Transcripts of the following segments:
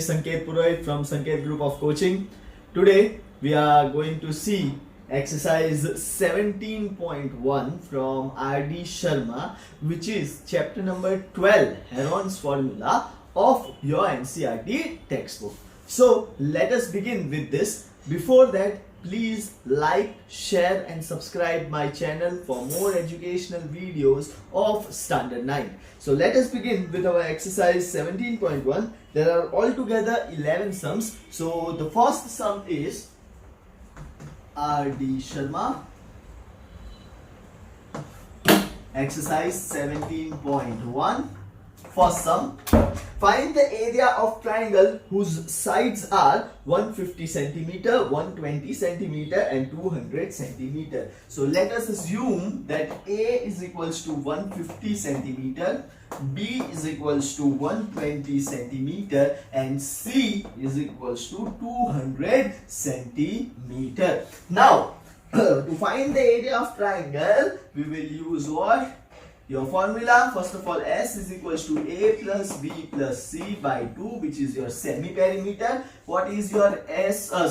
is Sanket Purohit from Sanket Group of Coaching. Today we are going to see exercise 17.1 from R.D. Sharma, which is chapter number 12, Heron's Formula of your NCERT textbook. So let us begin with this. Before that, please like, share and subscribe my channel for more educational videos of Standard 9. So let us begin with our exercise 17.1. There are altogether 11 sums. So the first sum is R.D. Sharma, exercise 17.1. First sum, find the area of triangle whose sides are 150 centimeter, 120 centimeter and 200 centimeter. So let us assume that A is equals to 150 centimeter, B is equals to 120 centimeter and C is equals to 200 centimeter. Now, to find the area of triangle, we will use what? Your formula. First of all, S is equals to A plus B plus C by 2, which is your semi-perimeter. What is your S? A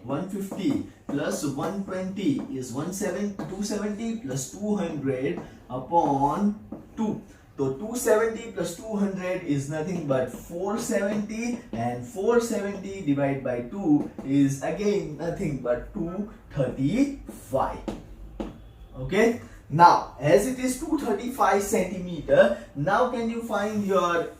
150 plus 120 is 270 plus 200 upon 2. So 270 plus 200 is nothing but 470, and 470 divided by 2 is again nothing but 235. Okay. Now, as it is 235 centimeter, now can you find your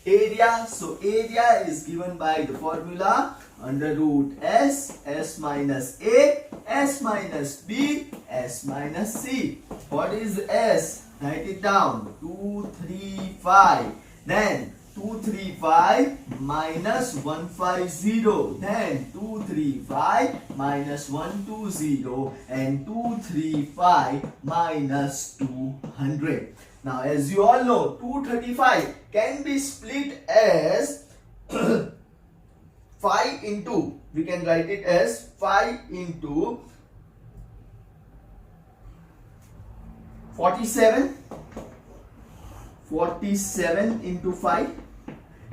area? So, area is given by the formula under root S, S minus A, S minus B, S minus C. What is S? Write it down. 235. Then 235 minus 150, then 235 minus 120 and 235 minus 200. Now, as you all know, 235 can be split as 5 into, we can write it as 5 into 47 into 5.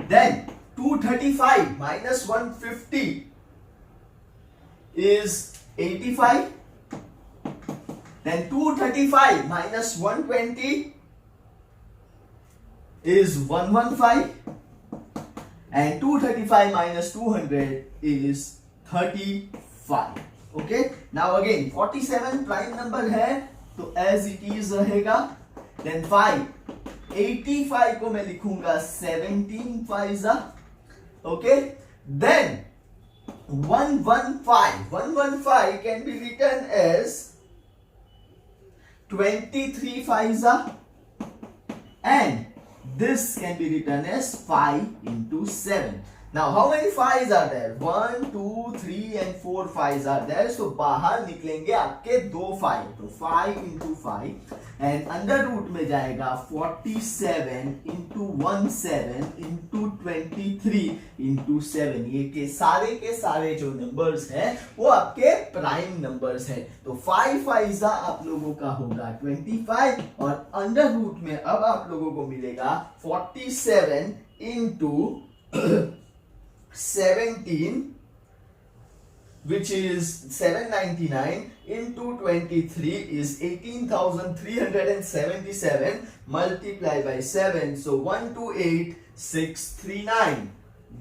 Then 235 minus 150 is 85. Then 235 minus 120 is 115. And 235 minus 200 is 35. Okay. Now again 47 prime number है तो as it is रहेगा. Then 5 85 को मैं लिखूंगा 17 5 okay. Then 115 can be written as 23 5 and this can be written as 5 into 7. Now how many 5s are there? 1 2 3 and 4 5s are there. So बाहर निकलेंगे आपके 2 5. तो 5 into 5 and under root में जाएगा 47 into 17 into 23 into 7. ये के सारे जो नंबर्स हैं वो आपके प्राइम नंबर्स हैं. तो 5 5 आप लोगों का होगा 25 और अंडर रूट में अब आप लोगों को मिलेगा 47 into 17, which is 799 into 23 is 18,377 multiplied by 7. So 128639.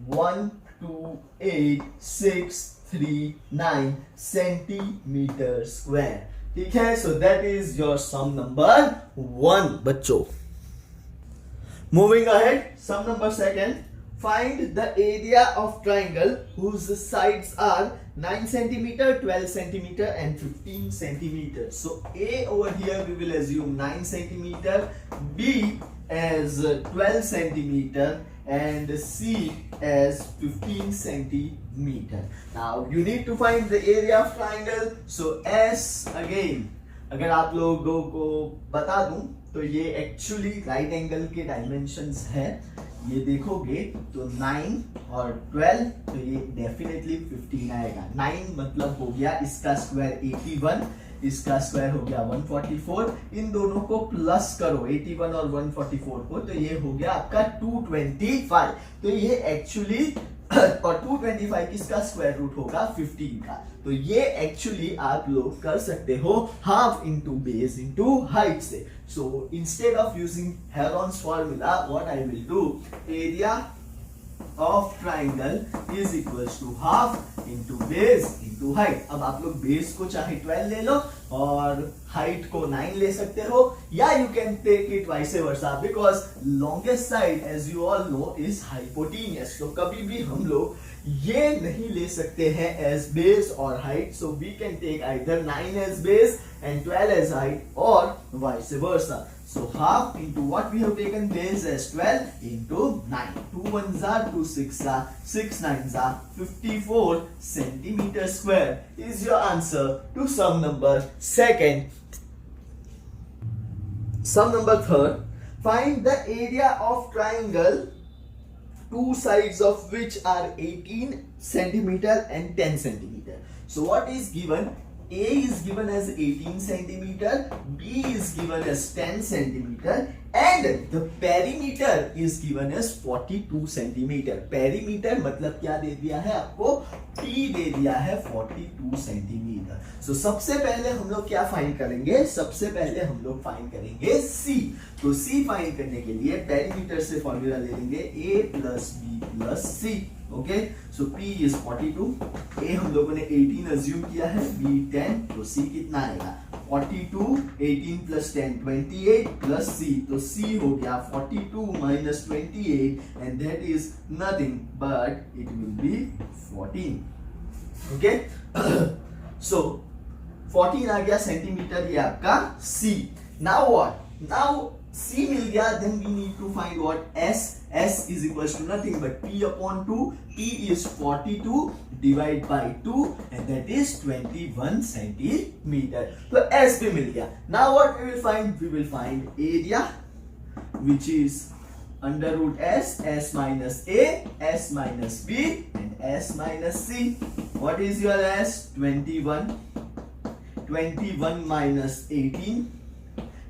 128639 centimeter square. ठीक है. So that is your sum number 1 बच्चों. Moving ahead, sum number 2. Find the area of triangle whose sides are 9 centimeter, 12 centimeter and 15 centimeter. So A over here we will assume 9 centimeter, B as 12 centimeter and C as 15 centimeter. Now you need to find the area of triangle. So S again, अगर आप लोगों को बता दूं तो ये actually right angle के dimensions है. ये देखोगे तो 9 और 12 तो ये डेफिनेटली 15 आएगा. 9 मतलब हो गया इसका स्क्वायर 81, इसका स्क्वायर हो गया 144, इन दोनों को प्लस करो 81 और 144 को, तो ये हो गया आपका 225। तो ये एक्चुअली और 225 किसका स्क्वायर रूट होगा 15 का। तो ये एक्चुअली आप लोग कर सकते हो half into base into height से। So instead of using Heron's formula what I will do, area of triangle is equals to half into base into height. अब आप लोग बेस को चाहे 12 ले लो और हाइट को 9 ले सकते हो, या you can take it vice versa, because longest side as you all know is hypotenuse. तो कभी भी हम लोग ये नहीं ले सकते हैं एज बेस और height, so we can take either 9 as base and 12 as height or vice versa. So half into what we have taken base as 12 into 9. 2 1s are 2 6 are 6 9s are 54 centimeter square is your answer to sum number second. Sum number third. Find the area of triangle two sides of which are 18 centimeter and 10 centimeter. So what is given? A is given as 18 centimeter, B is given as 10 centimeter, and the perimeter is given as 42 centimeter. Perimeter मतलब क्या दे दिया है आपको, P दे दिया है 42 centimetre. So सबसे पहले हम लोग क्या फाइंड करेंगे, सबसे पहले हम लोग फाइंड करेंगे C। तो C फाइंड करने के लिए पेरीमीटर से फॉर्मूला ले लेंगे A plus B plus C। Okay, so P is 42, A हम लोगों ने 18 अज्यूम किया है, B 10, तो C कितना आएगा 42, 18 प्लस 10 28 प्लस C, तो C हो गया 42 minus 28 and that is nothing but it will be 14। Okay, so 14 आ गया सेंटीमीटर ये आपका C। Now what, now C मिल गया, then we need to find what S is equals to nothing but P upon 2. P is 42 divide by 2 and that is 21 centimeter. So S भी मिल गया। Now what we will find? We will find area which is under root S minus A, S minus B and S minus C. What is your S? 21. 21 minus 18.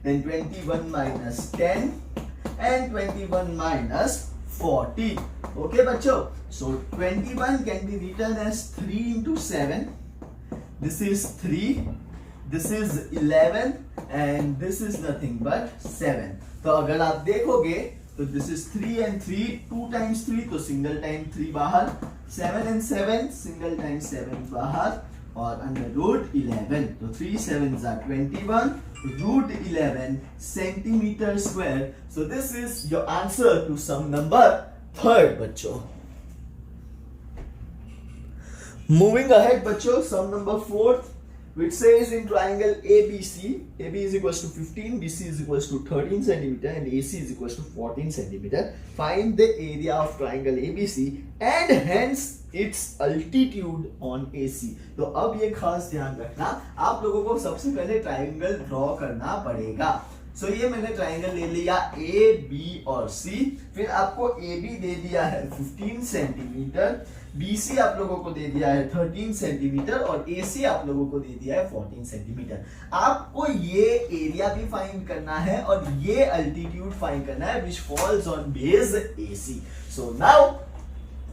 Then 21 minus 10 and 21 minus 40. Okay बच्चों, so 21 can be written as 3 into 7. This is 3, this is 11 and this is nothing but 7. तो अगर आप देखोगे तो this is 3 and 3, 2 times 3 तो single time 3 बाहर, 7 and 7 single time 7 बाहर और अंडर रूट 11, तो 3 7s are 21 root 11 centimeter square. So this is your answer to sum number third बच्चों। Moving ahead बच्चों, sum number fourth which says in triangle ABC, AB is equals to 15, BC is equals to 13 centimeter and AC is equals to 14 centimeter. Find the area of triangle ABC and hence its altitude on AC. तो अब ये खास ध्यान रखना, आप लोगों को सबसे पहले ट्राइंगल ड्रॉ करना पड़ेगा। सो ये मैंने ट्राइंगल ले लिया A, B और C, फिर आपको AB दे दिया है 15 सेंटीमीटर, BC आप लोगों को दे दिया है 13 सेंटीमीटर और AC आप लोगों को दे दिया है 14 सेंटीमीटर। आपको ये एरिया भी फाइंड करना है और ये अल्टीट्यूड फाइंड करना है which falls on base AC। So now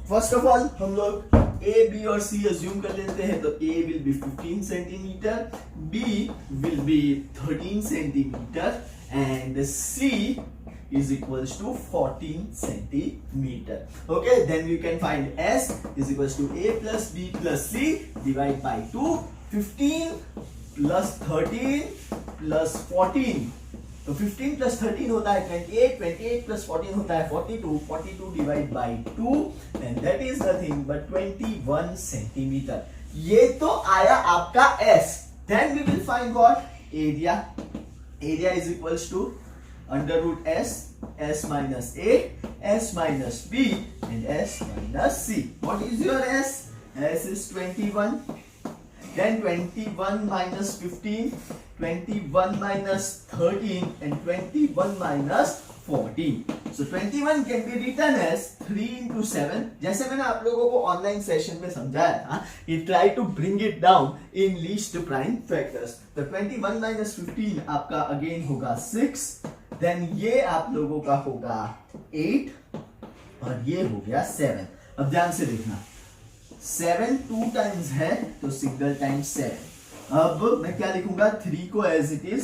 first of all हम लोग A, B और C अज्यूम कर लेते हैं, तो A will be 15 centimetre, B will be 13 centimetre and C is equals to 14 centimeter. Okay, then we can find S is equals to A plus B plus C divide by 2, 15 plus 13 plus 14, तो 15 plus 13 होता है 28, 28 plus 14 होता है 42, 42 divide by 2 and that is nothing but 21 centimeter. ये तो आया आपका S. Then we will find what? Area. Area is equals to under root S, S minus A, S minus B and S minus C. What is your S? S is 21. Then 21 minus 15, 21 minus 13 and 21 minus 14. So 21 can be written as 3 into 7. जैसे मैंने आप लोगों को online session में समझाया था, you try to bring it down in least prime factors. तो 21 minus 15 आपका अगेन होगा 6, देन ये आप लोगों का होगा 8 और ये हो गया 7. अब ध्यान से देखना, 7 2 टाइम्स है तो सिंगल टाइम्स 7. अब मैं क्या लिखूंगा, 3 को एज इट इज,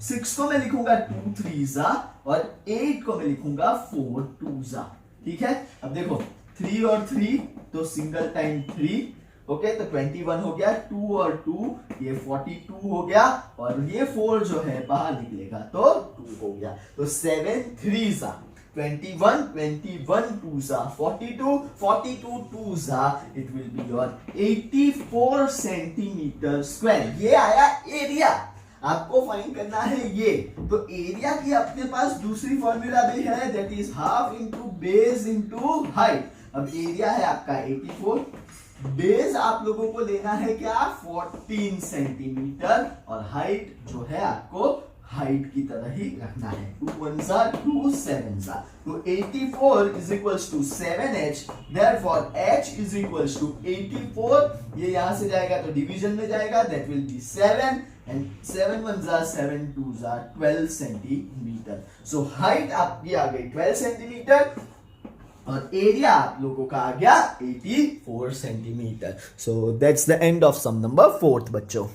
6 को मैं लिखूंगा 2 3 और 8 को मैं लिखूंगा 4 2. ठीक है, अब देखो 3 और 3 तो सिंगल टाइम 3. ओके, तो 21 हो गया, 2 और 2 ये 42 हो गया और ये 4 जो है बाहर निकलेगा तो 2 हो गया. तो 7 3 21 21 2 42 42 2 it will be your 84 centimetre square. ये आया एरिया, आपको फाइंड करना है ये. तो एरिया की अपने पास दूसरी फॉर्मूला भी है, that is half into base into height. अब एरिया है आपका 84, बेस आप लोगों को लेना है क्या, 14 सेंटीमीटर और हाइट जो है आपको हाइट की तरह ही रखना है. 2 1 2 7. तो 84 is equals to 7h, therefore h is equals to 84. ये यहां से जाएगा तो डिवीजन में जाएगा, that will be 7 and 7 1 7 2 12 centimetre. So height आपकी आ गई 12 सेंटीमीटर और एरिया आप लोगों का आ गया 84 centimetre. So that's the end of sum number 4 बच्चों.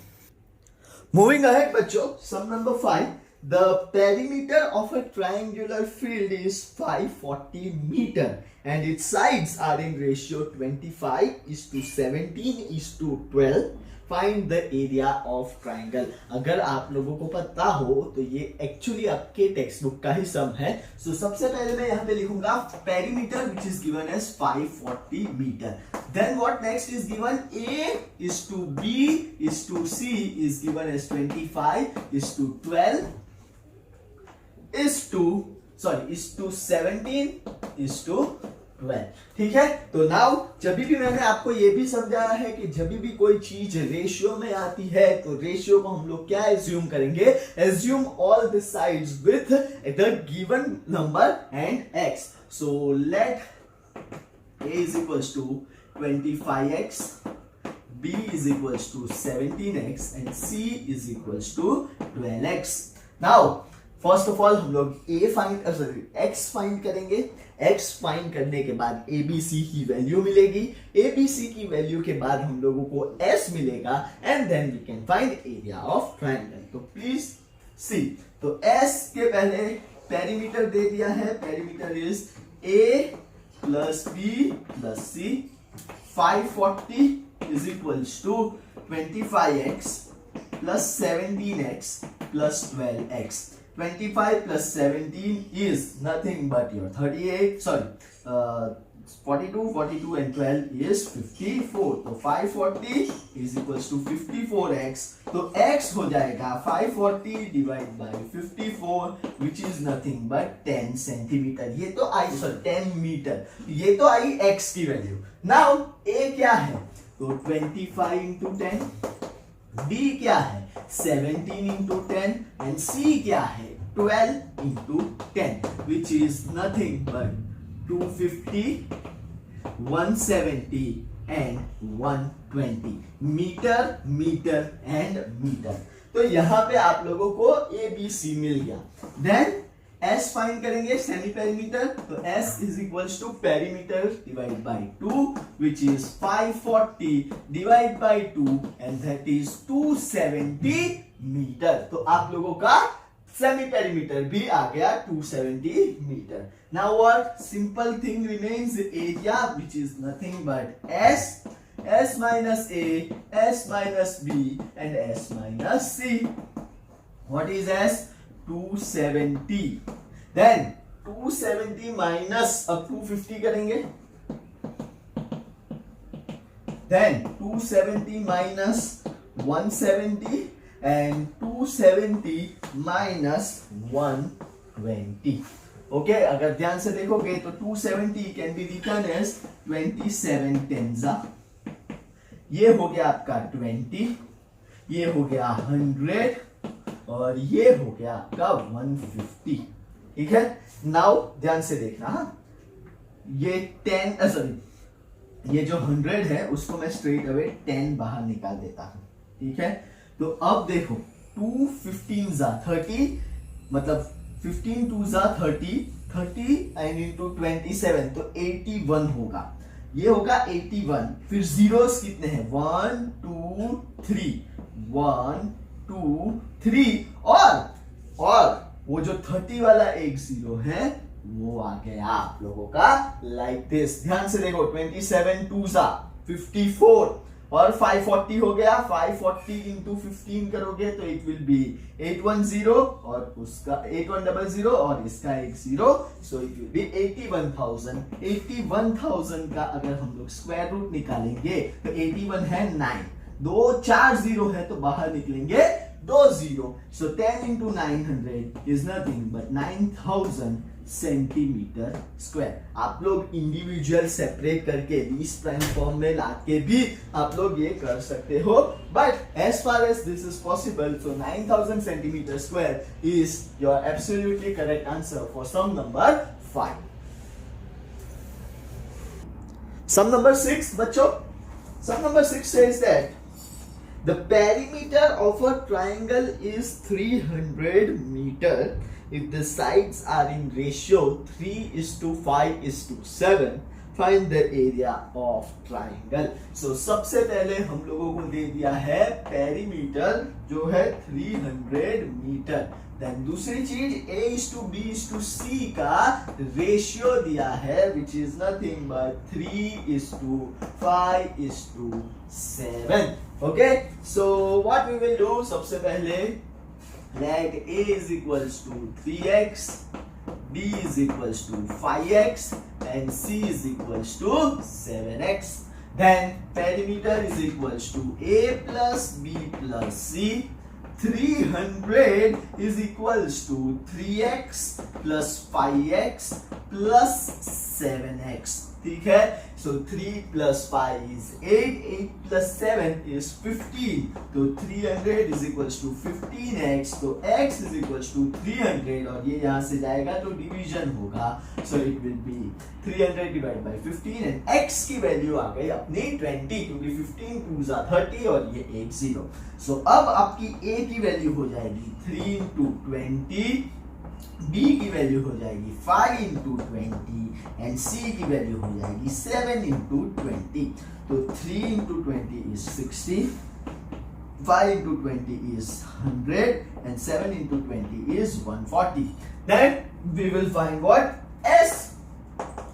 Moving ahead बच्चों, sum number 5. The perimeter of a triangular field is 540 meter and its sides are in ratio 25:17:12. Find the area of triangle. अगर आप लोगों को पता हो तो ये एक्चुअली आपके टेक्स्ट बुक का ही सम है. सो सबसे पहले मैं यहाँ पे लिखूंगा perimeter which is given as 540 meter. Then what next is given, A is to B is to C is given as 25:12 is to 17:12. ठीक है, तो नाउ जब भी मैंने आपको ये भी समझाया है कि जब भी कोई चीज रेशियो में आती है तो रेशियो को हम लोग क्या एज्यूम करेंगे, assume all the sides with the given number and x. So let A is equals to 25x, B is equals to 17x and C is equals to 12x. Now first of all हम लोग x find करेंगे. x find करने के बाद ABC की value मिलेगी, ABC की value के बाद हम लोगों को S मिलेगा and then we can find area of triangle. तो प्लीज सी, तो S के पहले पेरीमीटर दे दिया है, perimeter is A plus B plus C. 540 is equals to 25x plus 17x plus 12x. 25 plus 17 is nothing but your 38, 42 and 12 is 54. तो 540 is equals to 54x. तो x हो जाएगा 540 divided by 54 which is nothing but 10 centimetre. ये तो आई 10 metre. ये तो आई x की value. Now a क्या है, तो 25 into 10. B क्या है, 17 into 10 and C क्या है, 12 into 10 which is nothing but 250, 170 and 120 metre and metre. तो यहाँ पे आप लोगों को ABC मिल गया. देन S फाइंड करेंगे सेमी पेरीमीटर. तो S is equals to perimeter divide by 2 which is 540 divide by 2 and that is 270 metre. तो आप लोगों का सेमी पेरीमीटर भी आ गया 270 metre. Now what, simple thing remains, area which is nothing but S minus A, S minus B and S minus C. What is S? 270. Then 270 minus, अब 250 करेंगे. Then 270 minus 170 and 270 minus 120. Okay, अगर ध्यान से देखोगे तो 270 can be written as 27 टेंजा. ये हो गया आपका 20, ये हो गया 100 और ये हो गया आपका 150. ठीक है, नाउ ध्यान से देखना, हाँ ये 10 सॉरी ये जो 100 है उसको मैं स्ट्रेट अवे 10 बाहर निकाल देता हूं, ठीक है। तो अब देखो 2 15 जा 30, मतलब 15 2 जा 30 एंड इंटू 27 तो 81 होगा, ये होगा 81। फिर जीरोस कितने हैं 1 2 3 1 2 3 और वो जो 30 वाला एक जीरो है वो आ गया आप लोगों का लाइक दिस। ध्यान से देखो 27 2 जा 54 और 540 हो गया, 540 इंटू 15 करोगे तो इट विल बी 810 और उसका 8100 और इसका एक zero, so it will B 81,000। 81,000 का अगर हम लोग स्क्वायर रूट निकालेंगे तो 81 है 9, 2 4 जीरो है तो बाहर निकलेंगे 2 zero, so 10 into 900 is nothing but 9,000 centimetre square. आप लोग इंडिविजुअल सेपरेट करके इस प्राइम फॉर्म में लाके भी आप लोग ये कर सकते हो, but as far as this is possible, so 9,000 centimetre square is your absolutely correct answer for sum number 5। Sum number 6 बच्चों, sum number 6 says that the perimeter of a triangle is 300 meter if the sides are in ratio 3:5:7. Find the area of triangle. So सबसे पहले हम लोगों को दे दिया है perimeter जो है 300 मीटर। देन दूसरी चीज A:B:C का रेशियो दिया है which is nothing but 3:5:7. Okay, so what we will do, सबसे पहले let A is equals to 3x, B is equals to 5x and C is equals to 7x. Then perimeter is equals to A plus B plus C. 300 is equals to 3x plus 5x plus 7x. ठीक है, so 3 plus 5 is 8, 8 plus 7 is 15, तो 300 is equals to 15x, तो x is equals to 300 और ये यहाँ से जाएगा तो डिवीजन होगा, so it will be 300 divided by 15 and x की वैल्यू आ गई अपनी 20 क्योंकि 15 2 जा 30 और ये एक जीरो। so अब आपकी a की वैल्यू हो जाएगी 3 into 20, B की वैल्यू हो जाएगी 5 into 20 एंड C की वैल्यू हो जाएगी 7 into 20। तो 3 into 20 is 60, 5 into 20 is 100 and 7 into 20 is 140. Then we will find what? S.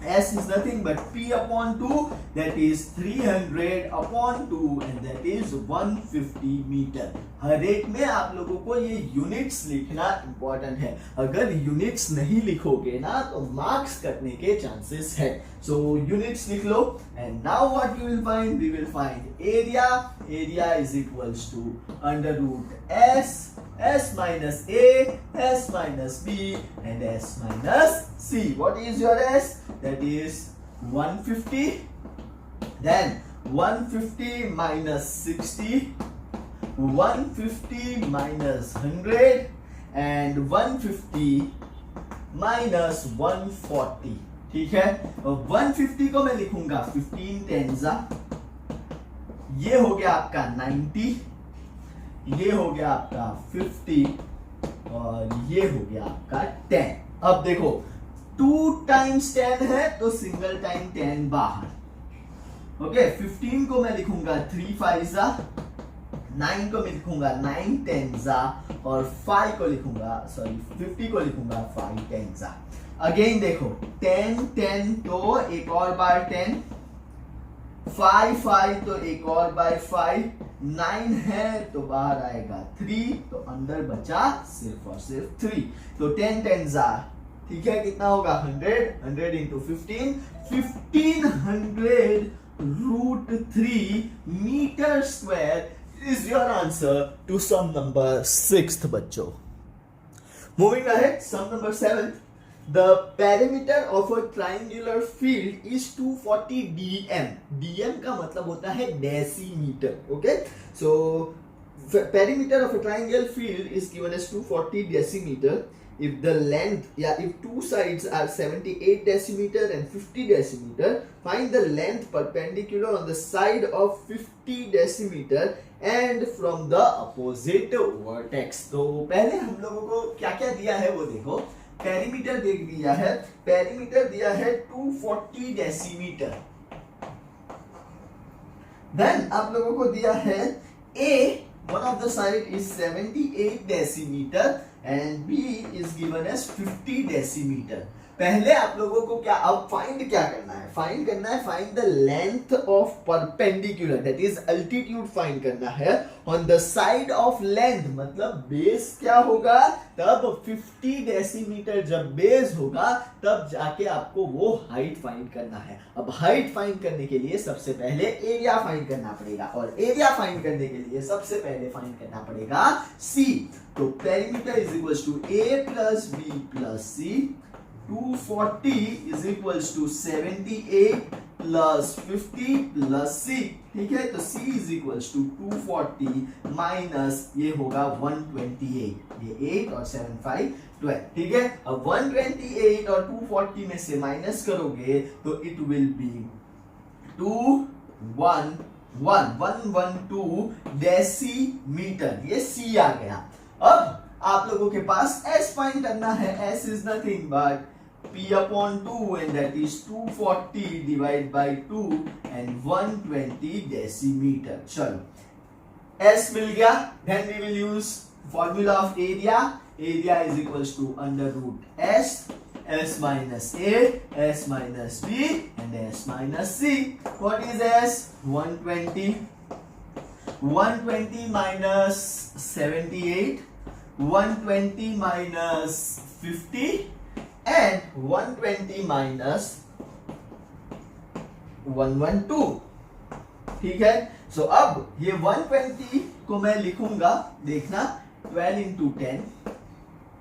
S is nothing but P upon 2, that is 300 upon 2 and that is 150 metre. हर एक में आप लोगों को ये यूनिट्स लिखना इंपॉर्टेंट है, अगर यूनिट्स नहीं लिखोगे ना तो मार्क्स कटने के चांसेस है। सो यूनिट्स लिख लो and now what you will find, we will find area. Area is equals to under root S, S minus A, S minus B and S minus C. What is your S? That is 150. Then 150 minus 60, 150 minus 100 and 150 minus 140. ठीक है, 150 को मैं लिखूंगा 15 10 ये हो गया आपका 90, ये हो गया आपका 50 और ये हो गया आपका 10। अब देखो 2 times 10 है तो सिंगल टाइम 10 बाहर। ओके, 15 को मैं लिखूंगा 3 5 9 को मैं लिखूंगा 9 10 और 5 को लिखूंगा 50 को लिखूंगा 5 10 अगेन देखो 10 10 तो एक और बार 10, 5 5 तो एक और बार 5, 9 है तो बाहर आएगा 3 तो अंदर बचा सिर्फ और सिर्फ 3, तो 10 10 ठीक है, कितना होगा 100, 100 into 15, 1500 root 3 meter square is your answer to sum number 6th बच्चों। Moving ahead, sum number 7th. The perimeter of a triangular field is 240 dm. dm का मतलब होता है decimetre. Okay, so perimeter of a triangle field is given as 240 decimeter if the length, if two sides are 78 decimeter and 50 decimeter, find the length perpendicular on the side of 50 decimeter and from the opposite vertex. तो पहले हम लोगों को क्या क्या दिया है वो देखो. पेरीमीटर देख दिया है, पेरीमीटर दिया है 240 डेसीमीटर. देन आप लोगों को दिया है A, one of the side is 78 decimeter and B is given as 50 decimeter. पहले आप लोगों को क्या अब फाइंड क्या करना है, फाइंड करना है, find the length of perpendicular, that is altitude find करना है on the side of length. मतलब बेस क्या होगा, तब 50 डेसीमीटर जब बेस होगा तब जाके आपको वो हाइट फाइंड करना है. अब हाइट फाइंड करने के लिए सबसे पहले एरिया फाइंड करना पड़ेगा और एरिया फाइंड करने के लिए सबसे पहले फाइंड करना पड़ेगा सी. तो perimeter is equals to A plus B plus C. 240 is equals to 78 plus 50 plus C. ठीक है, तो C is equals to 240 minus ये होगा 128. ये 8 और 7 5 12. ठीक है, अब 128 और 240 में से माइनस करोगे तो it will be 112 डेसीमीटर. ये C आ गया. अब आप लोगों के पास S फाइंड करना है. S is nothing but P upon 2 and that is 240 divided by 2 and 120 decimeter. चलो S मिल गया. Then we will use formula of area. Area is equals to under root S. S minus A, S minus B and S minus C. What is S? 120. 120 minus 78. 120 minus 50 and 120 minus 112. ठीक है, सो अब ये 120 को मैं लिखूंगा, देखना 12 into 10.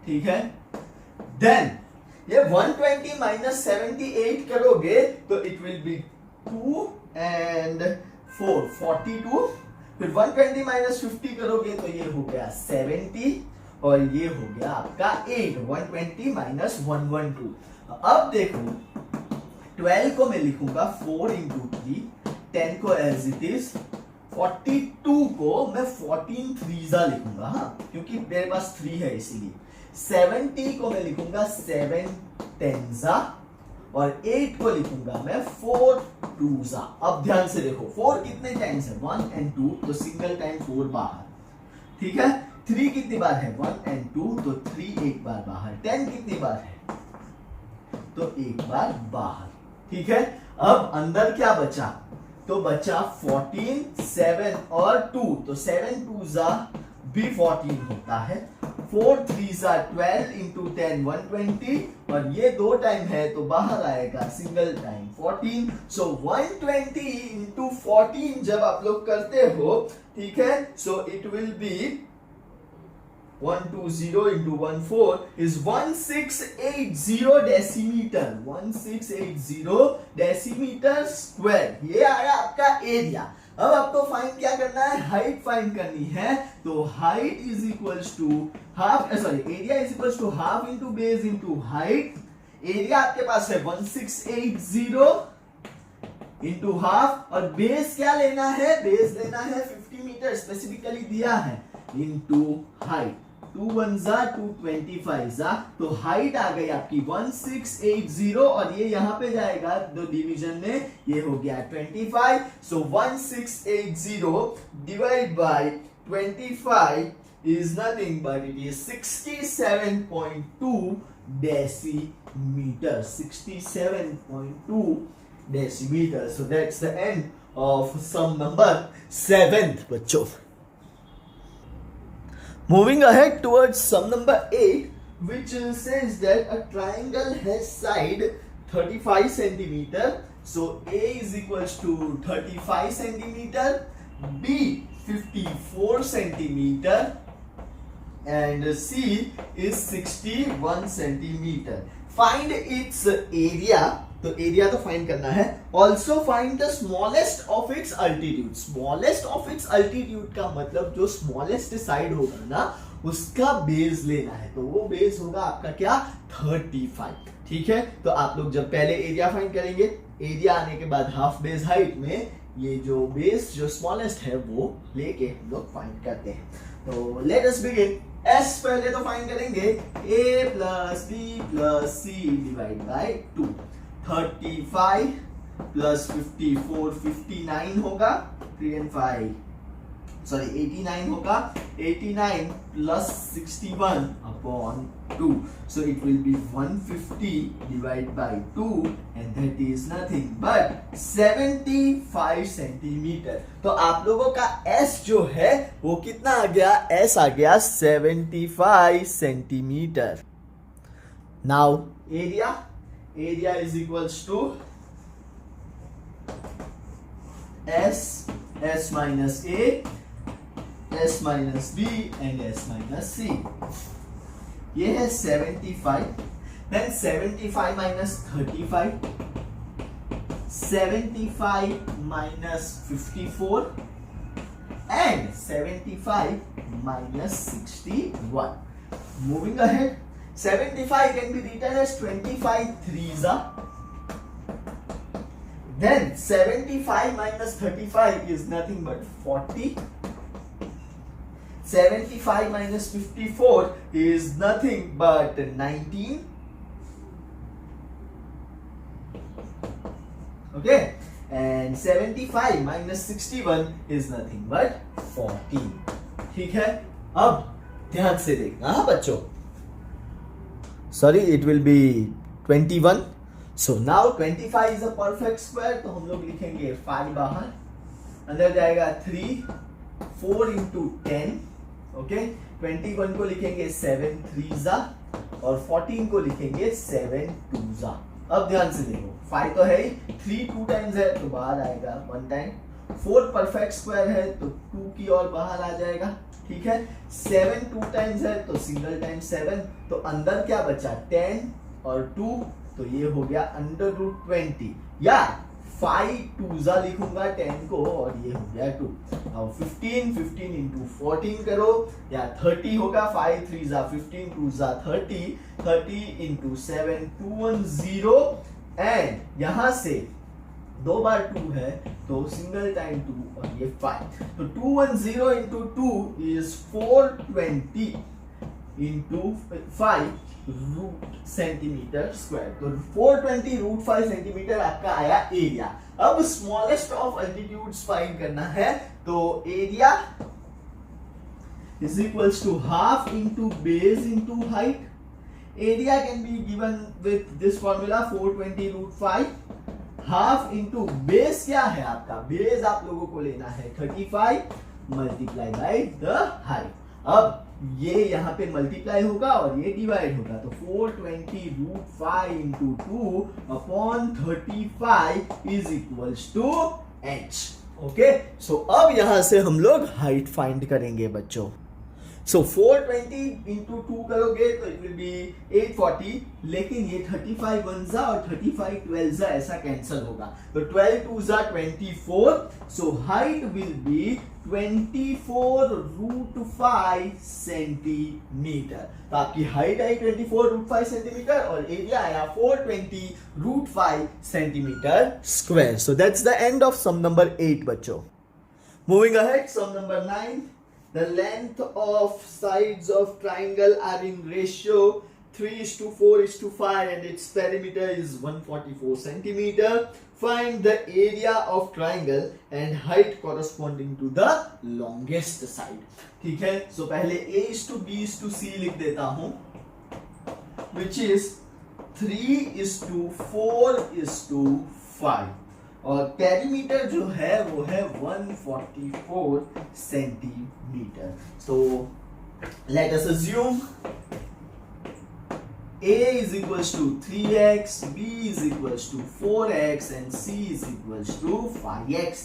ठीक है, देन ये 120 minus 78 करोगे तो इट विल बी 2 and 4 42. फिर 120 minus 50 करोगे तो ये हो गया 70 और ये हो गया आपका 8. 120 minus 112. अब देखो 12 को मैं लिखूंगा 4 into 3. 10 को as it is. 42 को मैं 14 3 लिखूंगा, हाँ, क्योंकि मेरे पास 3 है इसीलिए. 70 को मैं लिखूंगा 7 10 और 8 को लिखूंगा मैं 4 2. अब ध्यान से देखो 4 कितने टाइम्स है, 1 and 2, तो सिंगल टाइम 4 बाहर. ठीक है, 3 कितनी बार है, 1 and 2, तो 3 एक बार बाहर. 10 कितनी बार है, तो एक बार बाहर. ठीक है, अब अंदर क्या बचा, तो बचा 14 7 और 2, तो 7 2 भी 14 होता है. 4 3 12 into 10 120 और ये 2 टाइम है तो बाहर आएगा सिंगल टाइम 14. सो 120 into 14 जब आप लोग करते हो, ठीक है, so it will B 120 into 14 is 1680 decimetre. 1680 decimetre square. ये आया आपका एरिया. अब आपको फाइंड क्या करना है, हाइट फाइंड करनी है. तो height is equals to half, area is equals to half into base into height. Area आपके पास है 1680 इंटू हाफ और बेस क्या लेना है, बेस लेना है 50 मीटर स्पेसिफिकली दिया है, इंटू हाइट. 2 1 225. तो हाइट आ गई आपकी 1680 और ये यहां पे जाएगा दो डिवीजन में, ये हो गया 25. सो 1680 divide by 25 is nothing but it is 67.2 decimeter. 67.2 decimeter. So that's the end of sum number 7th, बच्चों. Moving ahead towards sum number 8, which says that a triangle has side 35 centimeter. So A is equals to 35 centimeter, B 54 centimeter, and C is 61 centimeter. Find its area. तो area तो find करना है. Also find the smallest of its altitude. Smallest of its altitude का मतलब जो smallest side होगा ना उसका बेस लेना है, तो वो बेस होगा आपका क्या 35। ठीक है, तो आप लोग जब पहले एरिया फाइंड करेंगे, एरिया आने के बाद हाफ बेस हाइट में ये जो बेस जो स्मॉलेस्ट है वो लेके हम लोग फाइंड करते हैं। तो लेट अस बिगिन। एस पहले तो फाइंड करेंगे a plus B plus C divide by 2। 35 प्लस 54 59 होगा, 3 and 5 सॉरी 89 होगा, 89 plus 61 upon 2, so it will be 150 divided by 2 and that is nothing but 75 centimetre. तो आप लोगों का S जो है वो कितना आ गया, S आ गया 75 centimetre. Now area is equals to S minus A, S minus B and S minus C। ये है 75, देन 75 minus 35, 75 minus 54 and 75 minus 61। Moving ahead, 75 can be written as 25 threes are. Then 75 minus 35 is nothing but 40. 75 minus 54 is nothing but 19. Okay, and 75 minus 61 is nothing but 14. ठीक है, अब ध्यान से देखना हाँ बच्चों। Sorry, it will be 21. So now 25 is a perfect square, तो हम लोग लिखेंगे 5 बाहर, अंदर जाएगा 3, 4 into 10, ओके। 21 को लिखेंगे 7 3s और 14 को लिखेंगे 7 2s। अब ध्यान से देखो, 5 तो है ही, 3 2 टाइम्स है तो बाहर आएगा 1 टाइम, 4 परफेक्ट स्क्वायर है तो 2 की और बाहर आ जाएगा। ठीक है, 7 2 टाइम्स है तो सिंगल टाइम 7, तो अंदर क्या बचा 10 और 2, तो ये हो गया √20, या 5 2s लिखूंगा 10 को और ये हो गया 2। अब 15 into 14 करो, या 30 होगा, 5 3s 15 2s 30, 30 into 7 210 एंड यहां से 2 बार 2 है तो सिंगल टाइम 2 और ये 5, तो 210 into 2 is 420 into 5 root centimetre square. तो 420 रूट 5 सेंटीमीटर आपका आया एरिया। अब स्मॉलेस्ट ऑफ एल्टीट्यूड्स फाइंड करना है, तो area is equals to half into base into height. Area can be given with this formula 420 root 5, half into base क्या है आपका, बेस आप लोगों को लेना है 35 मल्टीप्लाई बाय द हाइट। अब ये यहाँ पे मल्टीप्लाई होगा और ये डिवाइड होगा, तो 420 root 5 into 2 upon 35 is equals to h। Okay, so अब यहां से हम लोग हाइट फाइंड करेंगे बच्चों। सो 420 इंटू 2 करोगे तो इट विल बी 840, लेकिन ये 35 1s और 35 12s ऐसा कैंसिल होगा, तो 12 2s 24, so height will be 24 root 5 centimetre. तो आपकी हाइट आई 24 रूट 5 सेंटीमीटर और एरिया आया 420 root 5 centimetre square. So that's the end of sum number 8 बच्चों। Moving ahead, sum number 9। The length of sides of triangle are in ratio 3:4:5 and its perimeter is 144 centimeter. Find the area of triangle and height corresponding to the longest side. ठीक है, so पहले A:B:C लिख देता हूं, which is 3:4:5 और perimeter जो है वो है 144 centimetre. So let us assume A is equals to 3x, B is equals to 4x and C is equals to 5x.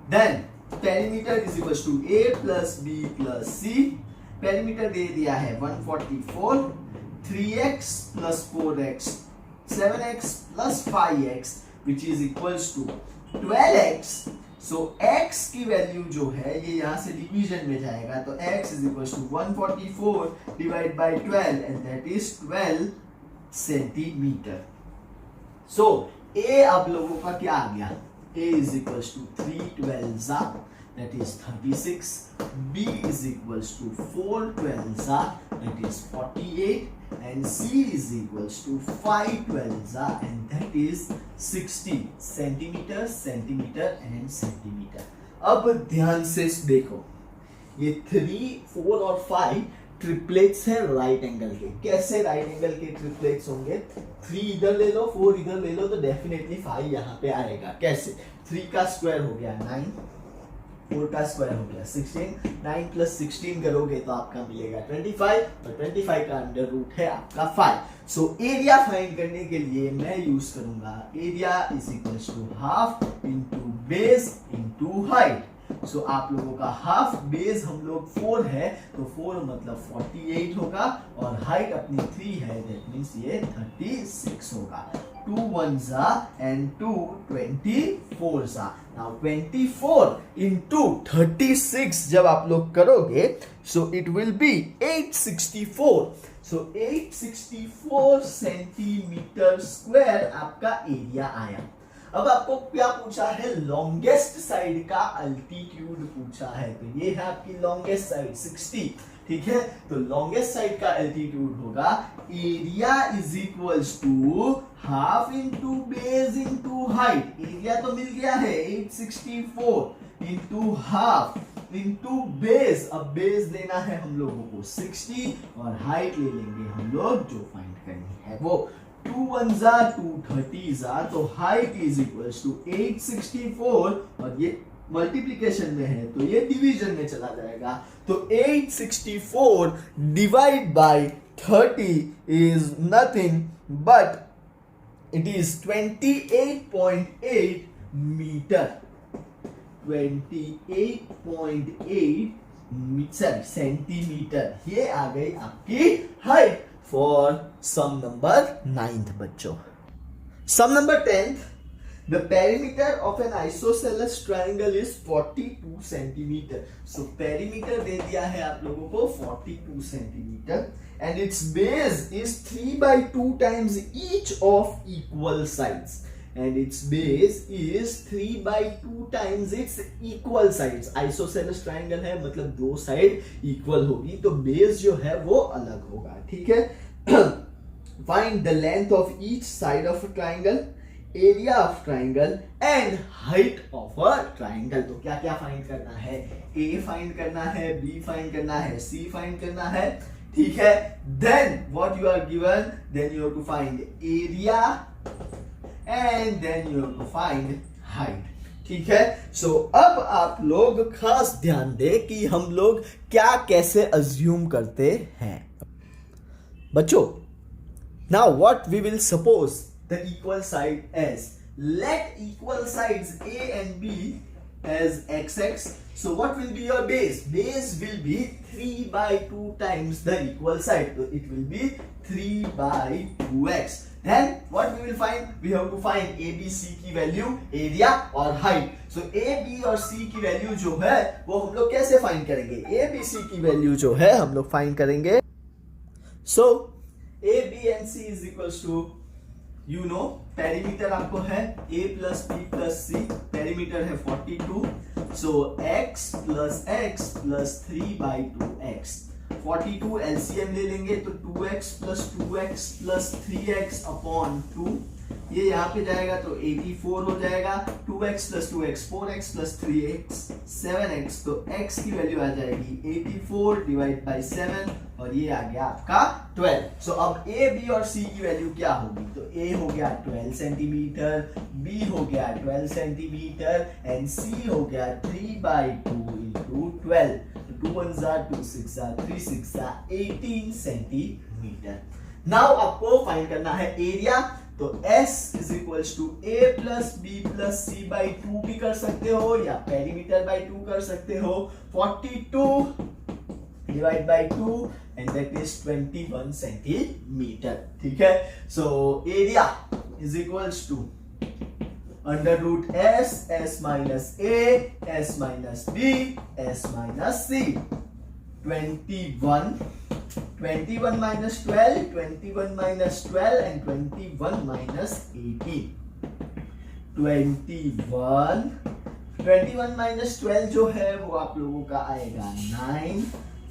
Then perimeter is equals to A plus B plus C. Perimeter दे दिया है 144, 3x plus 4x, 7x plus 5x which is equals to 12x. So x की value जो है ये यहाँ से division में जाएगा, तो x is equal to 144 divide by 12 and that is 12 centimetre. So a आप लोगों का क्या आ गया, a is equal to 3 12 that is 36, b is equals to 4 12 that is 48, and c is equals to 5 12 and that is 60 centimeter centimeter and centimeter. अब ध्यान से देखो, ये 3 4 और 5 ट्रिपलेट्स है राइट एंगल के. कैसे राइट एंगल के ट्रिपलेट्स होंगे, 3 इधर ले लो 4 इधर ले लो तो डेफिनेटली 5 यहाँ पे आएगा. कैसे, 3 का स्क्वायर हो गया 9, 4 का स्क्वायर हो गया 16, 9 प्लस 16 करोगे तो आपका मिलेगा 25 और 25 का अंडर रूट है आपका 5. सो एरिया फाइंड करने के लिए मैं यूज करूंगा area is equal to half into base into height. So आप लोगों का हाफ, बेस हम लोग 4 है तो 4 मतलब 48 होगा और हाइट अपनी 3 है, दैट मींस ये 36 होगा. 2 1s and 2 24s. Now 24 into 36 जब आप लोग करोगे so it will be 864. So 864 centimetre square आपका एरिया आया. अब आपको क्या पूछा है, लॉन्गेस्ट साइड का अल्टीट्यूड पूछा है, तो ये है आपकी लॉन्गेस्ट साइड 60. ठीक है, तो लॉन्गेस्ट साइड का एल्टीट्यूड होगा area is equals to half into base into height. Area तो मिल गया है 864 इंटू हाफ इंटू बेस. अब बेस देना है हम लोगों को 60 और हाइट ले लेंगे हम लोग जो फाइंड करनी है वो 2 1s 2 30s. तो हाइट इज इक्वल्स टू 864 और ये मल्टीप्लिकेशन में है तो ये डिवीजन में चला जाएगा. तो 864 divide by 30 is nothing but it is 28.8 metre. 28.8 centimetre. ये आ गई आपकी height for sum number 9th बच्चों. Sum number 10th. The perimeter of an isosceles triangle is 42 centimeter. So perimeter दे दिया है आप लोगों को 42 centimeter and its base is 3 by 2 times each of equal sides. And its base is 3 by 2 times its equal sides. Isosceles triangle है मतलब दो side equal होगी तो बेस जो है वो अलग होगा. ठीक है. Find the length of each side of a triangle, area of triangle and height of a triangle. तो क्या क्या फाइंड करना है, ए फाइंड करना है, बी फाइंड करना है, सी फाइंड करना है. ठीक है. Then what you are given, then you have to find area and then you have to find height. ठीक है. सो अब आप लोग खास ध्यान दें कि हम लोग क्या कैसे अज्यूम करते हैं बच्चों. Now what we will suppose the equal side as, let equal sides A and B as xx. So what will be your base? Base will be 3 by 2 times the equal side. So it will be 3 by 2x. Then what we will find? We have to find A, B, C की value, area और height. So A, B और C की value जो है वो हम लोग कैसे find करेंगे? A, B, C की value जो है हम लोग find करेंगे. So A, B and C is equals to, you know, perimeter आपको है a plus b plus c. Perimeter है 42. सो x plus x plus 3 by 2x. 42 LCM ले लेंगे तो 2x प्लस 3x अपॉन 2. ये यहाँ पे जाएगा तो 84 हो जाएगा. 2x plus 2x 4x plus 3x 7x. तो x की वैल्यू आ जाएगी 84 डिवाइड बाई 7 और ये आ गया आपका 12. सो अब a, b और c की वैल्यू क्या होगी, तो a हो गया 12 सेंटीमीटर, b हो गया 12 सेंटीमीटर एंड c हो गया 3 by 2 into 12. 2 1s 2 6 3 6 18 centimetre. Now आपको फाइंड करना है एरिया. तो S is equals to A plus B plus C by 2 भी कर सकते हो या पेरीमीटर बाई 2 कर सकते हो. 42 divide by 2 and that is 21 centimetre. ठीक है. So area is equals to under root S, S minus A, S minus B, S minus C. 21 minus 12, 21 minus 12 and 21 minus 18। 21 minus 12 जो है वो आप लोगों का आएगा 9,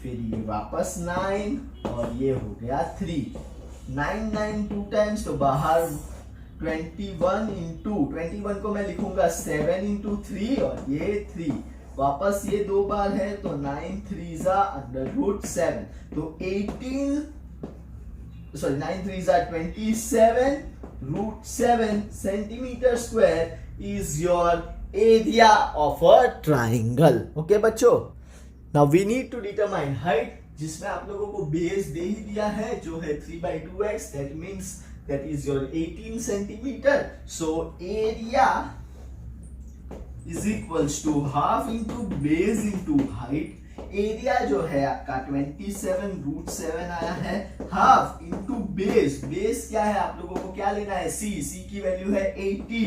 फिर ये वापस 9 और ये हो गया 3। 9 9 2 टाइम्स तो बाहर 21 इंटू 21 को मैं लिखूंगा 7 इंटू 3 और ये 3 वापस ये दो बार है तो 9 3 अंडर रूट 7 तो 9 3 27 root 7 centimetre square is your area of a triangle. Okay बच्चों, now we need to determine height, जिसमें आप लोगों को बेस दे ही दिया है जो है 3/2x, that means that is your 18 centimeter. So area is equals to half into base into height. Area जो है आपका 27 रूट 7 आया है, हाफ इंटू बेस, बेस क्या है आप लोगों को क्या लेना है, सी, सी की वैल्यू है 80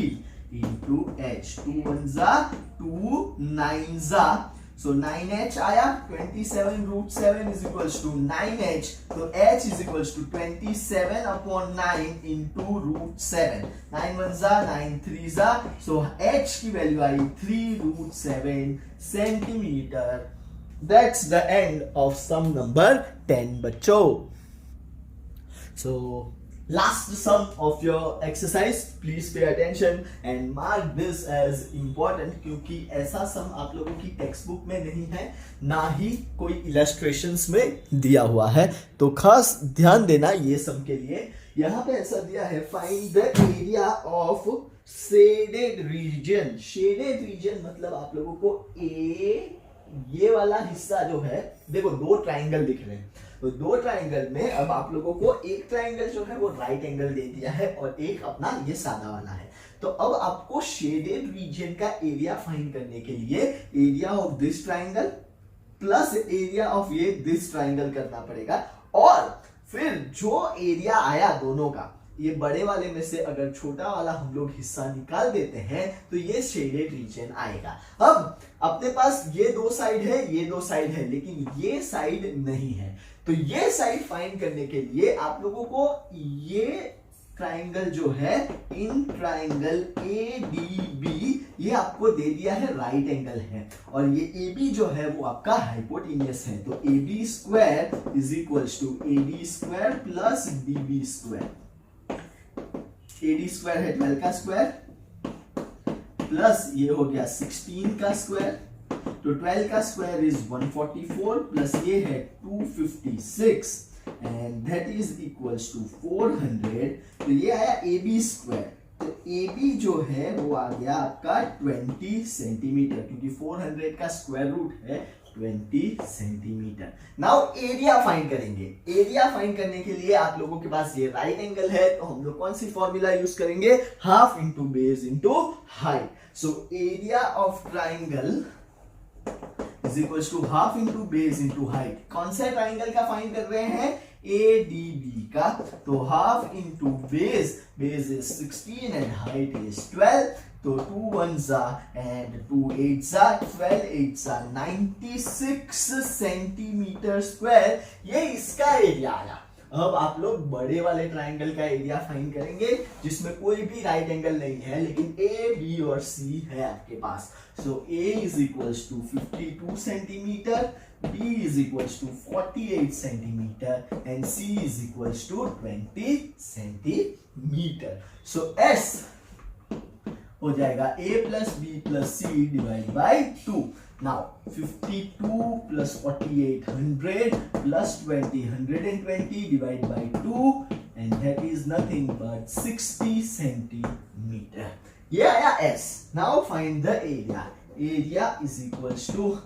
इंटू एच, 2 1 जा 2 9 जा, so 9h आया, 27 root 7 is equals to 9h, तो h is equals to 27 upon 9 into root 7, 9 1 जा 9 3 जा, so h की वैल्यू आई 3 root 7 centimetre. That's the end of sum number 10 बच्चों। So last sum of your exercise, please pay attention and mark this as important, क्योंकि ऐसा sum आप लोगों की टेक्स्ट बुक में नहीं है, ना ही कोई इलस्ट्रेशंस में दिया हुआ है, तो खास ध्यान देना ये sum के लिए। यहाँ पे ऐसा दिया है, find the area of shaded region। shaded region मतलब आप लोगों को ये वाला हिस्सा जो है, देखो दो ट्राइंगल दिख रहे हैं, तो दो ट्राइंगल में अब आप लोगों को एक ट्राइंगल जो है वो राइट एंगल दे दिया है और एक अपना ये सादा वाला है, तो अब आपको शेडेड रीजन का एरिया फाइंड करने के लिए area of this triangle plus area of ये दिस ट्राइंगल करना पड़ेगा, और फिर जो एरिया आया दोनों का, ये बड़े वाले में से अगर छोटा वाला हम लोग हिस्सा निकाल देते हैं तो ये शेडेड रीजन आएगा। अब अपने पास ये दो साइड है, ये दो साइड है, लेकिन ये साइड नहीं है, तो ये साइड फाइंड करने के लिए आप लोगों को ये ट्राइंगल जो है, इन ट्राइंगल ADB ये आपको दे दिया है राइट एंगल है, और ये AB जो है वो आपका हाइपोटेन्यूस है, तो AB square is equals to AD square plus DB square. AD square है 12 का स्क्वायर प्लस ये हो गया 16 का स्क्वायर, तो 12 का स्क्वायर इज 144 प्लस ये है 256 and that is equals to 400, तो ये आया AB स्क्वायर, तो AB जो है वो आ गया आपका 20 सेंटीमीटर, क्योंकि 400 का स्क्वायर रूट है 20 सेंटीमीटर। नाउ एरिया फाइंड करेंगे, एरिया फाइंड करने के लिए आप लोगों के पास ये राइट एंगल है, तो हम लोग कौन सी फॉर्मूला यूज करेंगे, half into base into height, so area of triangle is equals to half into base into height. कौन सा ट्राइंगल का फाइंड कर रहे हैं, ADB का, तो half into base, base is 16 and height is 12, तो 2 1 जा एंड 2 8 जा 12 8 जा 96 सेंटीमीटर स्क्वायर, ये इसका एरिया आया। अब आप लोग बड़े वाले ट्राइंगल का एरिया फाइंड करेंगे जिसमें कोई भी राइट एंगल नहीं है, लेकिन A, B और C है आपके पास, so A is equals to 52 centimetre, B is equals to 48 centimeter and C is equals to 20 centimeter. So S हो जाएगा A plus B plus C divided by 2. Now 52 plus 48 100 plus 20 120 divided by 2 and that is nothing but 60 centimeter. ये आया S. Now find the area. Area is equals to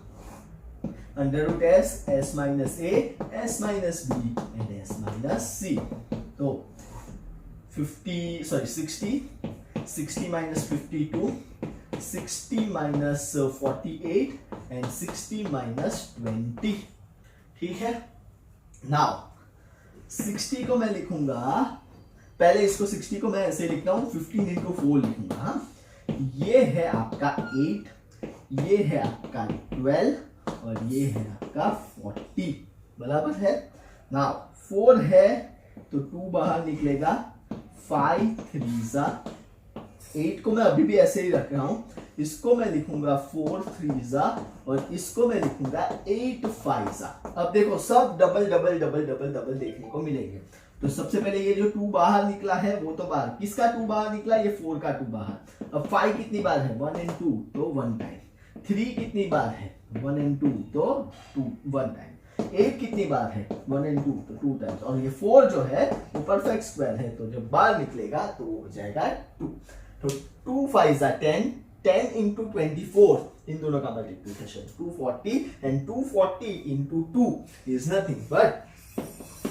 under root S, S minus A, S minus B and S minus C. So 60 minus 52, 60 minus 48 and 60 minus 20, ठीक है। Now 60 को मैं लिखूंगा, पहले इसको 60 को मैं ऐसे लिखता हूं, 15 into 4 लिखूंगा, ये है आपका 8, ये है आपका 12 और ये है आपका 40, बराबर है। नाउ 4 है तो 2 बाहर निकलेगा, 5 3 8 को मैं अभी भी ऐसे ही रख रहा हूं, इसको मैं लिखूंगा 4 3 और इसको मैं लिखूंगा 8 5। अब देखो सब double double double double double देखने को मिलेंगे। तो सबसे पहले ये जो 2 बाहर निकला है वो तो बाहर, किसका 2 बाहर निकला, ये 4 का 2 बाहर। अब 5 कितनी बार है, 1 and 2 तो 1 टाइम। 3 कितनी बार है, 1 and 2 तो 1 टाइम। 8 कितनी बार है, 1 and 2 तो 2 टाइम्स। और ये 4 जो है वो परफेक्ट स्क्वायर है, तो जब बाहर निकलेगा तो हो जाएगा 2। तो 2 5 10, 10 into 24, इन दोनों का multiplication 240 and 240 into 2 is nothing but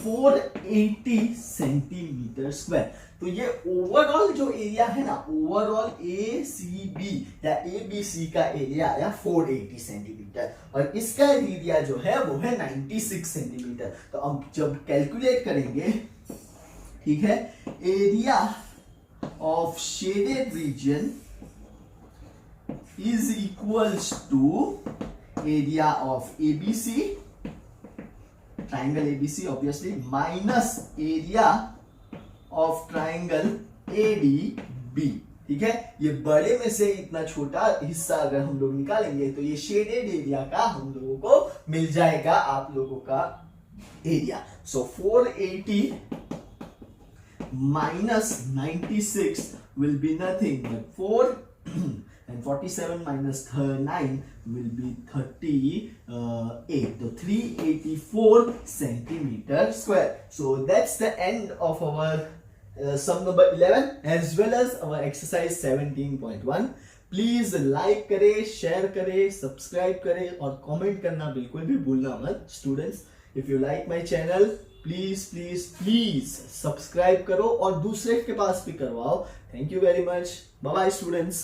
480 centimetre square. तो ये ओवरऑल जो एरिया है ना, ओवरऑल ACB या ABC का एरिया आया 480 सेंटीमीटर और इसका एरिया जो है वो है 96 सेंटीमीटर। तो अब जब कैलकुलेट करेंगे, ठीक है, area of shaded region is equals to area of ABC, triangle ABC obviously, minus area of triangle ADB। ठीक है, ये बड़े में से इतना छोटा हिस्सा अगर हम लोग निकालेंगे तो ये शेडेड एरिया का हम लोगों को मिल जाएगा, आप लोगों का area. So 480 minus 96 will be nothing but 4 and 47 minus 9 will be 38. So 384 centimeter square. So that's the end of our sum number 11 as well as our exercise 17.1. Please like करें, share करें, सब्सक्राइब करें और comment करना बिल्कुल भी भूलना मत students. If you like my channel please please please subscribe करो और दूसरे के पास भी करवाओ। Thank you very much, bye bye students.